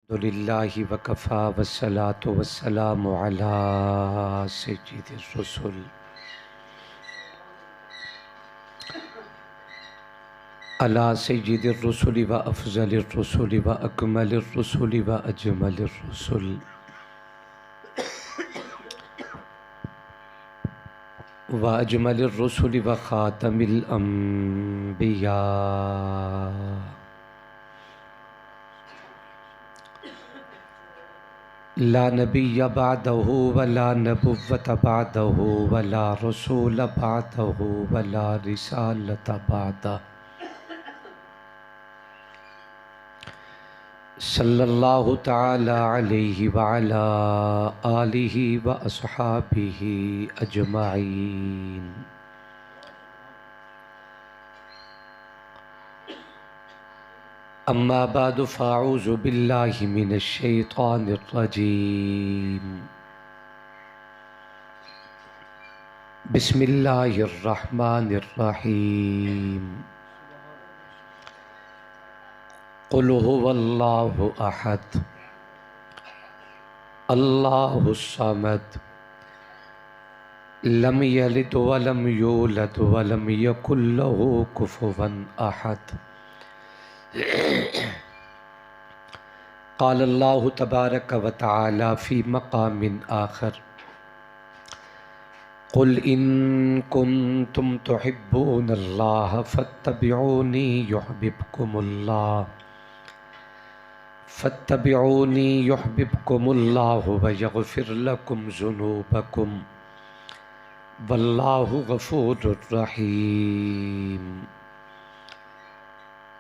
अल्हम्दुलिल्लाहि वकफ़ा वस्सलातु वस्सलामु अला सय्यिदिर रसूल अला सय्यिदिर रसूल व अफ़ज़लिर रसूल व अकमलिर रसूल व अजमलिर रसूल व अजमलिर रसूल व ख़ातमिल अंबिया ला नबिय्य बअदहु वला नबुव्वत बअदहु वला रसूल बअदहु वला रिसालत बअदहु सल्लल्लाहु तआला अलैहि व अला आलिहि व अस्हाबिहि अजमाइन। अम्मा बादु फ़अऊज़ु बिल्लाहि मिनश शैतानिर रजीम। बिस्मिल्लाहिर रहमानिर रहीम। क़ुल हुवल्लाहु अहद अल्लाहुस समद लम यलिद वलम यूलद वलम यकुल लहू कुफुवन अहद। क़ाल अल्लाहु तबारक व तआला फ़ी मक़ामिन आख़र क़ुल इन कुन्तुम तुहिब्बूनल्लाह फ़त्तबिऊनी युहबिबकुमुल्लाहु व यग़फ़िर लकुम ज़ुनूबकुम वल्लाहु गफ़ूरुर रहीम।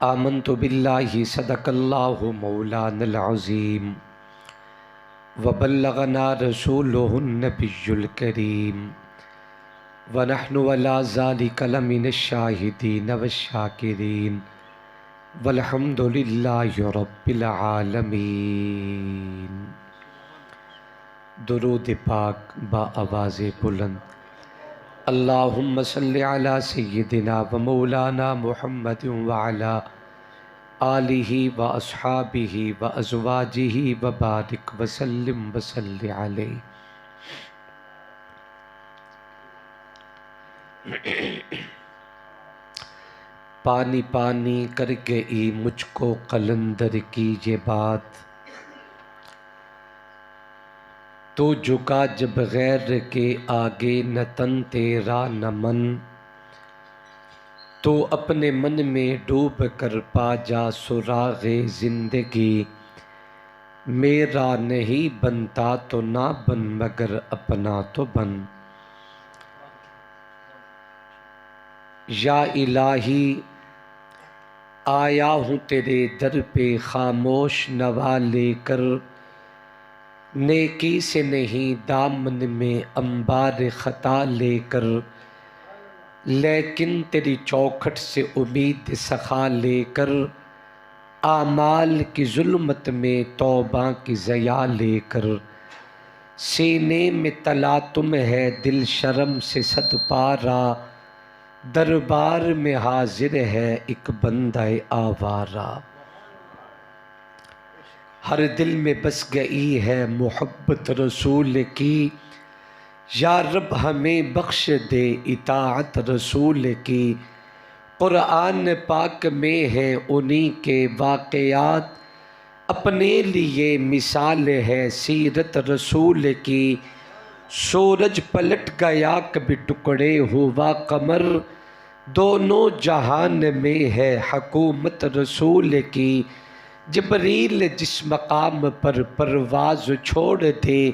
आमन्तु बिल्लाहि सदक़ल्लाहु मौलानल अज़ीम व बल्लगना रसूलुहुन नबियुल करीम व नहनु अला ज़ालिका लमिनश शाहिदीन वश्शाकिरीन वल्हम्दुलिल्लाहि रब्बिल आलमीन। दुरूद पाक बा आवाज़ बुलंद। अल्लाहुम्मा सल्लि अला सय्यिदिना व मौलाना मुहम्मद व अला आलिहि व अस्हाबिहि व अज़वाजिहि व बारिक व सल्लिम व सल्लि अलैहि। पानी पानी करके ई मुझको कलंदर की ये बात, तो झुका जब गैर के आगे न तन तेरा न मन, तो अपने मन में डूब कर पा जा सुराग़े ज़िंदगी। मेरा नहीं बनता तो ना बन मगर अपना तो बन। या इलाही आया हूँ तेरे दर पे खामोश नवा लेकर, नेकी से नहीं दामन में अंबार ख़ता लेकर, लेकिन तेरी चौखट से उम्मीद सखा लेकर, आमाल की जुल्मत में तौबा की ज़या लेकर। सीने में तला तुम है दिल शर्म से सद पारा, दरबार में हाजिर है एक बंदा आवारा। हर दिल में बस गई है मोहब्बत रसूल की, या रब हमें बख्श दे इताअत रसूल की। कुरान पाक में है उन्हीं के वाक़यात, अपने लिए मिसाल है सीरत रसूल की। सूरज पलट गया कभी टुकड़े हुआ कमर, दोनों जहान में है हकूमत रसूल की। जिब्रील जिस मकाम पर परवाज़ छोड़ दे,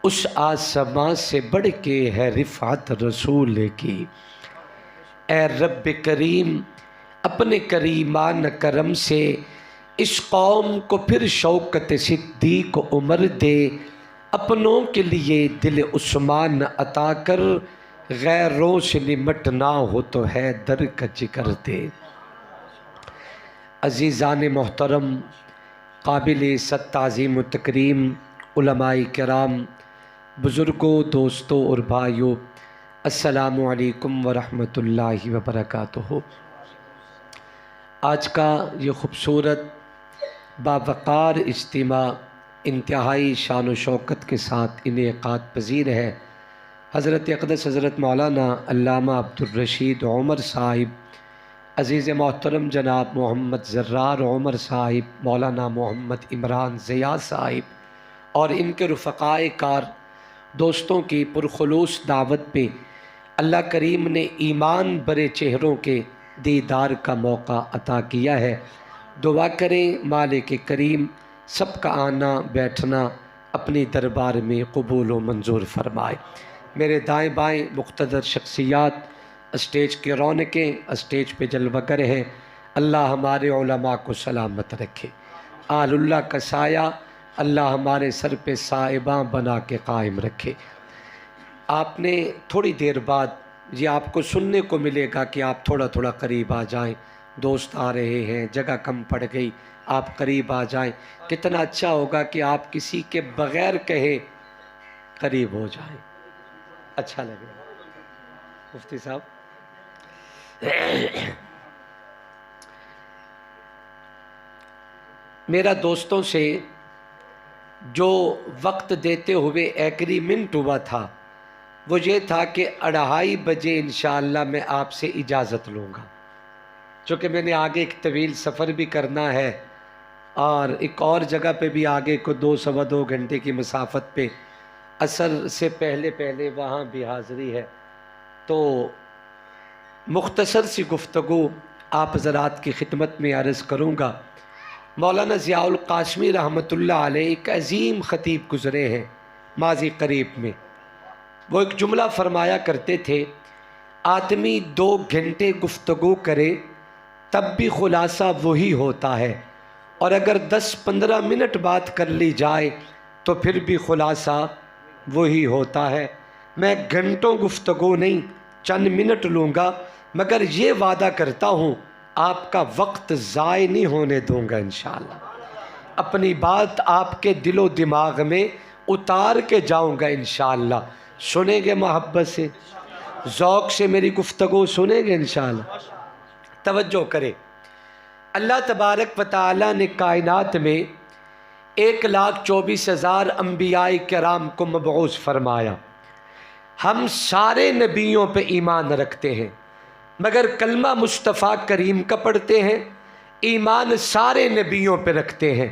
उस आसमां से बढ़ के है रिफ़ात रसूल की। ए रब करीम अपने करीमान करम से इस कौम को फिर शौकत सिद्दीक़ उमर दे। अपनों के लिए दिल उस्मान अता कर, गैरों से निमटना हो तो है दर का जिक्र दे। अज़ीज़ान मोहतरम, काबिल सत्ताज़ीम तकरीम उलमाए किराम, बुज़ुर्गों, दोस्तों और भाइयों, अस्सलामु अलैकुम व रहमतुल्लाहि व बरकातुहू। आज का ये ख़ूबसूरत बावक़ार इज्तिमा इंतहाई शान व शौकत के साथ इनेकाद पजीर है। हज़रत अक़दस हज़रत मौलाना अल्लामा अब्दुर्रशीद उमर साहिब, अज़ीज़ मोहतरम जनाब मोहम्मद ज़र्रार उमर साहिब, मौलाना मोहम्मद इमरान ज़िया साहिब और इनके रुफ़क़ाए कार दोस्तों की पुरखुलूस दावत पे अल्लाह करीम ने ईमान भरे चेहरों के दीदार का मौका अता किया है। दुआ करें मालिक करीम सबका आना बैठना अपनी दरबार में कबूल व मंजूर फरमाए। मेरे दाएं बाएं मुख्तदर शख्सियात, स्टेज के रौनकें, स्टेज पे जलवागर हैं। अल्लाह हमारे उलमा को सलामत रखे। आलुल्लाह का साया अल्लाह हमारे सर पे साहिबा बना के कायम रखे। आपने थोड़ी देर बाद ये आपको सुनने को मिलेगा कि आप थोड़ा थोड़ा करीब आ जाएं। दोस्त आ रहे हैं, जगह कम पड़ गई, आप करीब आ जाएं। कितना अच्छा होगा कि आप किसी के बग़ैर कहे करीब हो जाएं, अच्छा लगेगा। मुफ्ती साहब मेरा दोस्तों से जो वक्त देते हुए एग्रीमेंट हुआ था वो ये था कि 2:30 बजे इंशाअल्लाह मैं आपसे इजाज़त लूँगा, चूँकि मैंने आगे एक तवील सफ़र भी करना है और एक और जगह पे भी आगे को 2-2.25 घंटे की मसाफत पे असर से पहले पहले वहाँ भी हाज़िरी है। तो मुख्तसर सी गुफ्तगू आप हज़रात की खिदमत में अर्ज़ करूँगा। मौलाना ज़ियाउल क़ासिमी रहमतुल्लाह अलैह एक अज़ीम ख़तीब गुज़रे हैं माज़ी करीब में। वो एक जुमला फरमाया करते थे, आदमी 2 घंटे गुफ्तगू करे तब भी खुलासा वही होता है, और अगर 10-15 मिनट बात कर ली जाए तो फिर भी खुलासा वही होता है। मैं घंटों गुफ्तगू नहीं, चंद मिनट लूँगा, मगर ये वादा करता हूँ आपका वक्त ज़ाय नहीं होने दूँगा इंशाअल्लाह। अपनी बात आपके दिलो दिमाग में उतार के जाऊँगा इंशाअल्लाह। सुनेंगे मोहब्बत से, ज़ौक़ से मेरी गुफ्तगू सुनेंगे इंशाअल्लाह। तवज्जो करें। अल्लाह तबारक व तआला ने कायनात में 1,24,000 अंबियाए किराम को मबऊस फरमाया। हम सारे नबियों पे ईमान रखते हैं, मगर कलमा मुस्तफ़ा करीम का पढ़ते हैं, ईमान सारे नबियों पे रखते हैं।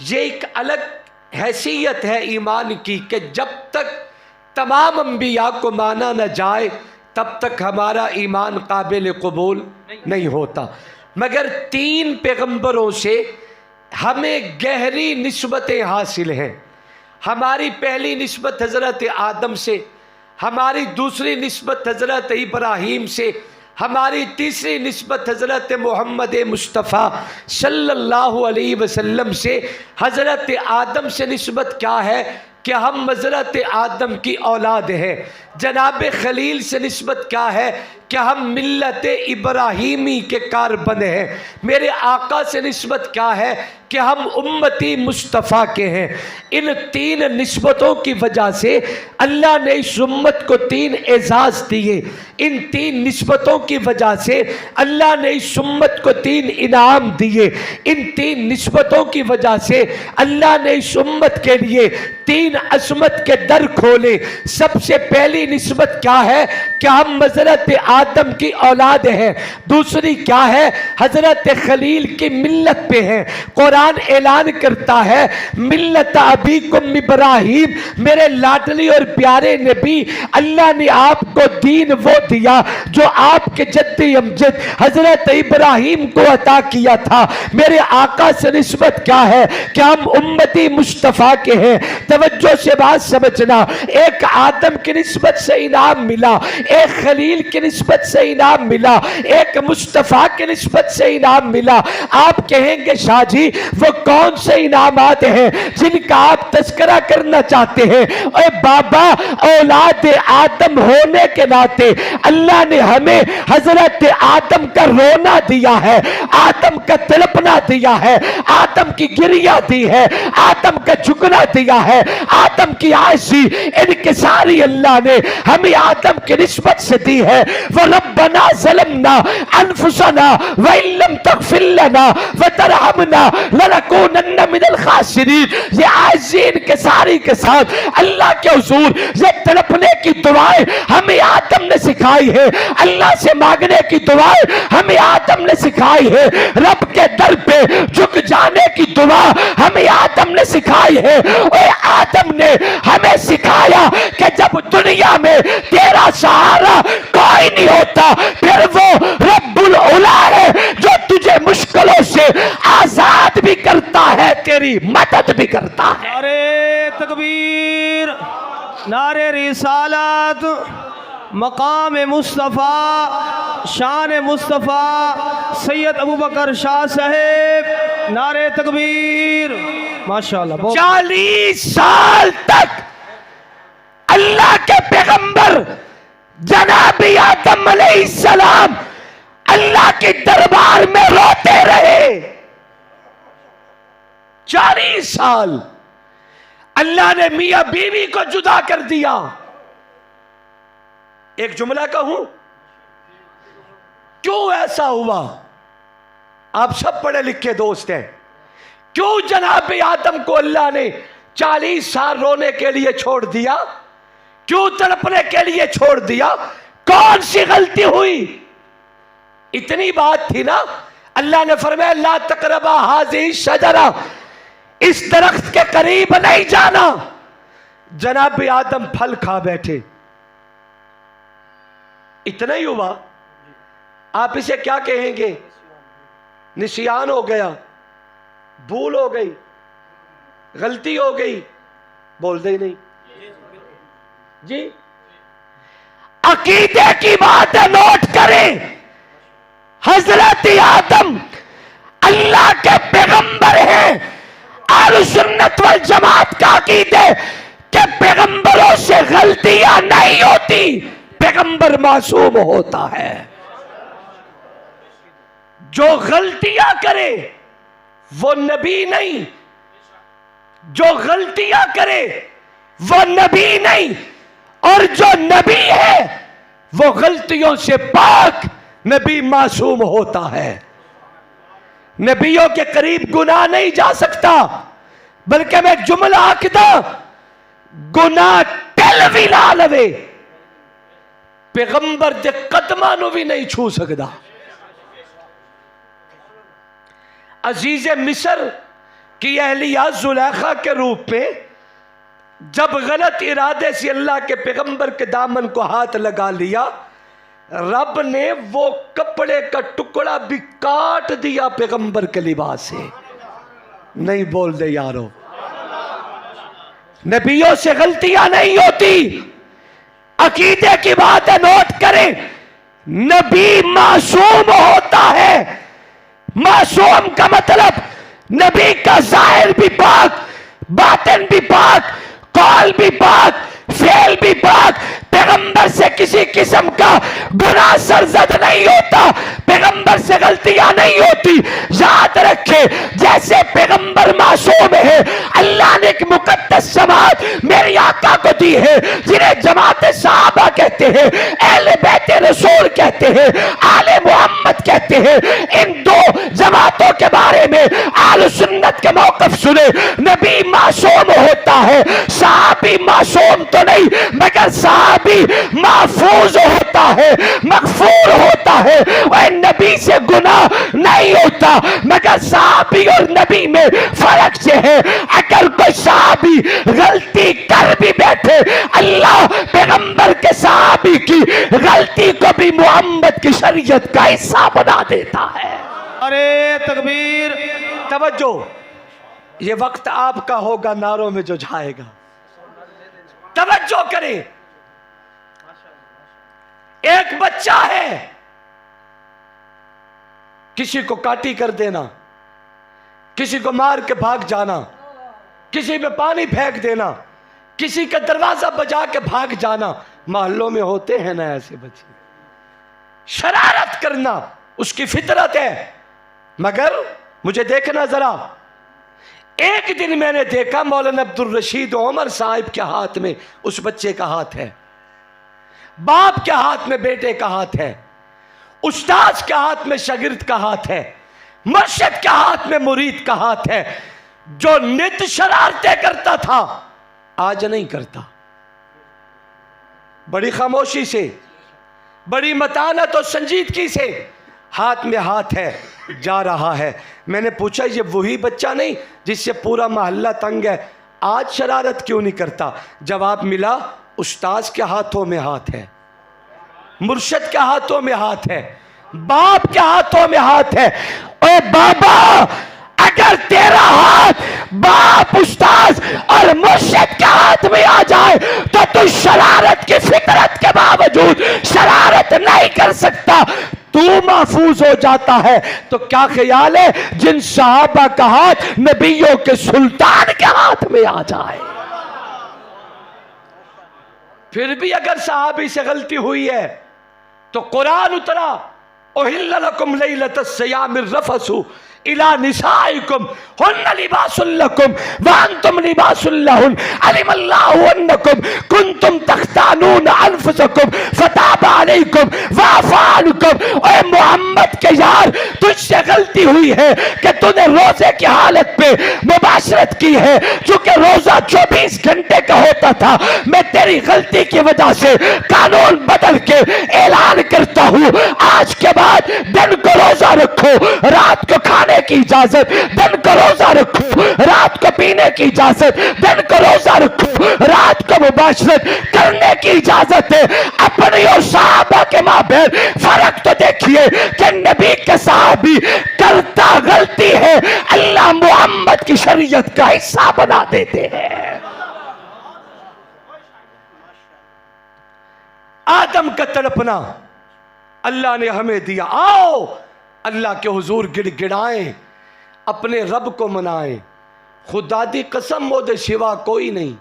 ये एक अलग हैसियत है ईमान की कि जब तक तमाम अंबिया को माना न जाए तब तक हमारा ईमान काबिल कबूल नहीं होता। मगर 3 पैगंबरों से हमें गहरी निस्बतें हासिल हैं। हमारी पहली निस्बत हज़रत आदम से, हमारी दूसरी निस्बत हज़रत इब्राहीम से, हमारी तीसरी निस्बत हज़रत मोहम्मद मुस्तफ़ा सल्लल्लाहु अलैहि वसल्लम से। हज़रत आदम से निस्बत क्या है कि हम हज़रत आदम की औलाद हैं। जनाब खलील से निस्बत क्या है कि हम मिल्लत इब्राहीमी के कारबन हैं। मेरे आका से निस्बत क्या है कि हम उम्मती मुस्तफ़ा के हैं। इन 3 निस्बतों की वजह से अल्लाह ने इस उम्मत को 3 एजाज़ दिए। इन 3 निस्बतों की वजह से अल्लाह ने इस उम्मत को 3 इनाम दिए। इन 3 निस्बतों की वजह से अल्लाह ने इस उम्मत के लिए 3 असमत के दर खोले। सबसे पहली निस्बत क्या है कि हम हज़रत आदम की औलाद हैं। दूसरी क्या है, हज़रत खलील की मिल्लत पे हैं। कुरान ऐलान करता है मिल्लत अबीकुम इब्राहीम, मेरे लाडली और प्यारे नबी, अल्लाह ने आपको दीन वो दिया जो आपके जद्दी अमजद हज़रत इब्राहीम को अता किया था। मेरे आका से निस्बत क्या है कि हम उम्मती मुस्तफ़ा के हैं। तवज्जो से बात समझना। एक आदम की निस्बत से इनाम मिला, एक खलील की निस्बत से इनाम मिला, एक मुस्तफ़ा की निस्बत से इनाम मिला। आप कहेंगे शाह जी वो कौन से इनामात हैं जिनका आप तस्करा करना चाहते हैं? ओए बाबा, औलाद आदम होने के नाते अल्लाह ने हमें हजरत आदम का रोना दिया है, आदम का तड़पना दिया है, आदम की गिरिया दी है, आदम का झुकना दिया है, आदम की आजी इनकिसारी अल्लाह ने हमें आदम की निस्बत से दी है। वो रब्बना ज़लमना अनफुसना व इल्लम तगफिर लना व तरहमना लनकूनन्ना मिनल खासिरीन। ये आजी इनकिसारी के साथ अल्लाह के हुजूर ये तड़पने की दुआएं हमें आदम ने सिखाई है, अल्लाह से मांगने की दुआएं हमें आदम ने सिखाई है, रब के दर पे झुक जाने की दुआ हमें आदम ने सिखाई है। और आदम ने हमें सिखाया कि जब दुनिया में तेरा सहारा कोई नहीं होता, फिर वो रब्बुल उला है जो तुझे मुश्किलों से आजाद भी करता है, तेरी मदद भी करता है। नारे तकबीर, नारे रिसालत, मकाम मुस्तफ़ा, शान मुस्तफ़ा सैयद अबू बकर शाह साहेब, नारे तकबीर। माशाअल्लाह। 40 साल तक अल्लाह के पैगंबर जनाबी आदम अलैहिस्सलाम अल्लाह के दरबार में रोते रहे। 40 साल अल्लाह ने मियां बीवी को जुदा कर दिया। एक जुमला कहूं, क्यों ऐसा हुआ? आप सब पढ़े लिखे दोस्त हैं। क्यों जनाब आदम को अल्लाह ने 40 साल रोने के लिए छोड़ दिया? क्यों तड़पने के लिए छोड़ दिया? कौन सी गलती हुई? इतनी बात थी ना, अल्लाह ने फरमाया ला तकरबा हाज़िही शजरा, इस दरख्त के करीब नहीं जाना। जनाब आदम फल खा बैठे। इतना ही हुआ? आप इसे क्या कहेंगे? निसियान हो गया, भूल हो गई, गलती हो गई, बोल दे नहीं जी। अकीदे की बात है, नोट करें। हजरत आदम अल्लाह के पैगंबर हैं। अहले सुन्नत वल जमात का अकीदे के पैगंबरों से गलतियां नहीं होती, पैगंबर मासूम होता है। जो गलतियां करे वो नबी नहीं, जो गलतियां करे वो नबी नहीं, और जो नबी है वो गलतियों से पाक, नबी मासूम होता है। नबियों के करीब गुनाह नहीं जा सकता, बल्कि मैं जुमला आखदा गुनाह टेल भी ला लवे, पैगंबर के कदमां नूं भी नहीं छू सकता। अजीज मिस्र की अहलिया जुलेखा के रूप में जब गलत इरादे से अल्लाह के पैगंबर के दामन को हाथ लगा लिया, रब ने वो कपड़े का टुकड़ा भी काट दिया पैगंबर के लिबास से। नहीं बोल दे यारो, नबियों से गलतियां नहीं होती। अकीदे की बात है, नोट करें। नबी मासूम होता है। मासूम का मतलब नबी का जाहिर भी पाक, बातिन भी पाक, कौल भी पाक, फेल भी पाक। पैगंबर से किसी किस्म का गुनाह सरजद नहीं होता, पैगंबर से गलतियां नहीं होती। याद रखे, जैसे पैगंबर मासूम है, अल्लाह ने एक मुकद्दस जमात मेरे आका को दी है, जिन्हें जमात सहाबा कहते हैं, अहले बैत रसूल कहते हैं, आले मोहम्मद कहते हैं। इन दो जमातों के बारे में आले सुन्नत के मौक़िफ़ सुने। नबी मासूम होता है, सहाबी मासूम तो नहीं, मगर सहाबी महफूज होता है, मगफूर होता है। वह नबी से गुनाह नहीं होता, मगर सहाबी और नबी में फर्क से है। अगर कोई सहाबी गलती कर भी बैठे, अल्लाह पैगंबर के सहाबी की गलती को भी मोहम्मद की शरीयत का हिस्सा बना देता है। अरे तकबीर, तवज्जो, ये वक्त आपका होगा नारों में जो जाएगा। तवज्जो करें। एक बच्चा है, किसी को काटी कर देना, किसी को मार के भाग जाना, किसी पे पानी फेंक देना, किसी का दरवाजा बजा के भाग जाना। मोहल्लों में होते हैं ना ऐसे बच्चे। शरारत करना उसकी फितरत है, मगर मुझे देखना जरा, एक दिन मैंने देखा मौलाना अब्दुल रशीद उमर साहिब के हाथ में उस बच्चे का हाथ है, बाप के हाथ में बेटे का हाथ है, उस्ताद के हाथ में शागिर्द का हाथ है, मुर्शिद के हाथ में मुरीद का हाथ है। जो नित शरारतें करता था आज नहीं करता। बड़ी खामोशी से, बड़ी मतानत और संजीदगी से हाथ में हाथ है, जा रहा है। मैंने पूछा ये वही बच्चा नहीं जिससे पूरा मोहल्ला तंग है, आज शरारत क्यों नहीं करता? जवाब मिला, उस्ताद के हाथों में हाथ है, मुर्शिद के हाथों में हाथ है, बाप के हाथों में हाथ है। ओए बाबा, अगर तेरा हाथ बाप, उस्ताद और मुर्शिद के हाथ में आ जाए तो तू शरारत की फितरत के बावजूद शरारत नहीं कर सकता, तू महफूज हो जाता है। तो क्या ख्याल है जिन सहाबा का हाथ नबियों के सुल्तान के हाथ में आ जाए? फिर भी अगर सहाबी से गलती हुई है तो कुरान उतरा, उहिल्ल लकुम लैलतस सियामिर रफसु इला निसाइकुम हुन्ना लिबासुल लकुम व अंतुम लिबासुल लहुन अलिमल्लाहु अन्नकुम कुंतुम तख्तानून अनफुसकुम फताबा अलैकुम व अफा अन्कुम। ओए मोहम्मद के यार, तुझसे गलती हुई है कि तूने रोजे की हालत में मुबाशरत की है। चूंकि रोजा 24 घंटे का होता था, मैं तेरी गलती की वजह से कानून बदल के ऐलान करता हूं, आज के बाद दिन को रोजा रखो, रात को खाने की इजाजत, दिन को रोजा रखो, रात को पीने की इजाजत, दिन को रोजा रखो, रात को मुबाशरत करने की इजाजत है। अपने और सहाबा के माबेन फर्क तो देखिए कि नबी के सहाबी करता गलती है, अल्लाह मोहम्मद की शरीयत का हिस्सा बना देते हैं। आदम का तड़पना अल्लाह ने हमें दिया, आओ अल्लाह के हुजूर गिड़गिड़ाएं, अपने रब को मनाएं। खुदा दी कसम मोदे सिवा कोई नहीं,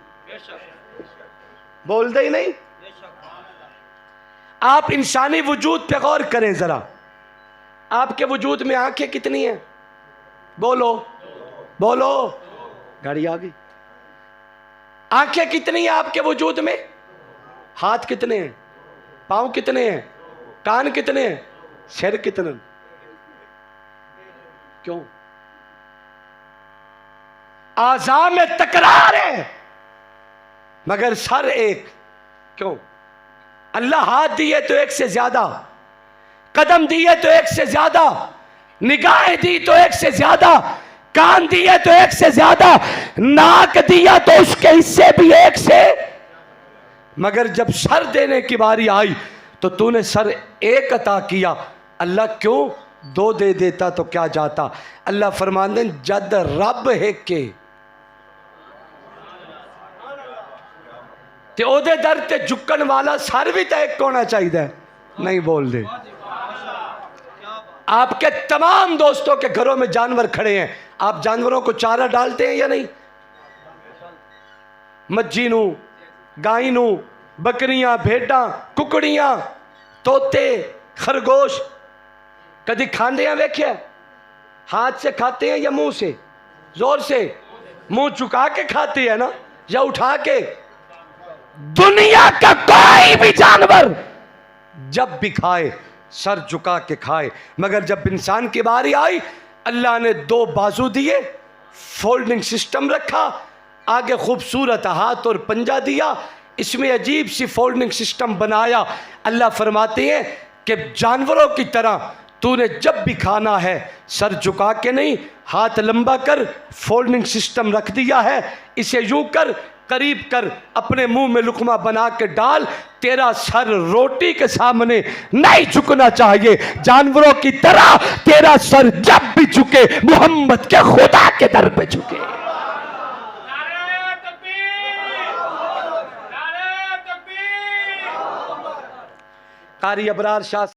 बोल दे ही नहीं। आप इंसानी वजूद पे गौर करें जरा, आपके वजूद में आंखें कितनी हैं? बोलो बोलो, गाड़ी आ गई। आंखें कितनी हैं आपके वजूद में? हाथ कितने हैं? पांव कितने हैं? कान कितने हैं? सिर कितने? क्यों? आज़ा में तकरार है मगर सर एक। क्यों? अल्लाह हाथ दिए तो एक से ज्यादा, कदम दिए तो एक से ज्यादा, निगाहें दी तो एक से ज्यादा, कान दिए तो एक से ज्यादा, नाक दिया तो उसके हिस्से भी एक से। मगर जब सर देने की बारी आई तो तूने सर एक अता किया। अल्लाह क्यों? 2 दे देता तो क्या जाता? अल्लाह फरमाते जद रब है के ते ओदे दर ते झुकन वाला सर भी तो एक होना चाहिए। नहीं बोल दे। आपके तमाम दोस्तों के घरों में जानवर खड़े हैं, आप जानवरों को चारा डालते हैं या नहीं? मज्जी नू, गाय नू, बकरियां, भेड़ां, कुकड़ियां, तोते, खरगोश कदी खांदे हैं? वेख्या? हाथ से खाते हैं या मुंह से? जोर से मुंह चुका के खाते हैं ना, या उठा के? दुनिया का कोई भी जानवर जब भी खाए सर झुका के खाए, मगर जब इंसान की बारी आई अल्लाह ने 2 बाजू दिए, फोल्डिंग सिस्टम रखा, आगे खूबसूरत हाथ और पंजा दिया, इसमें अजीब सी फोल्डिंग सिस्टम बनाया। अल्लाह फरमाते हैं कि जानवरों की तरह तूने जब भी खाना है सर झुका के नहीं, हाथ लंबा कर, फोल्डिंग सिस्टम रख दिया है, इसे यूं कर, करीब कर, अपने मुंह में लुकमा बना के डाल। तेरा सर रोटी के सामने नहीं झुकना चाहिए, जानवरों की तरह तेरा सर जब भी झुके मोहम्मद के खुदा के दर पे झुके। कारी अबरार शाह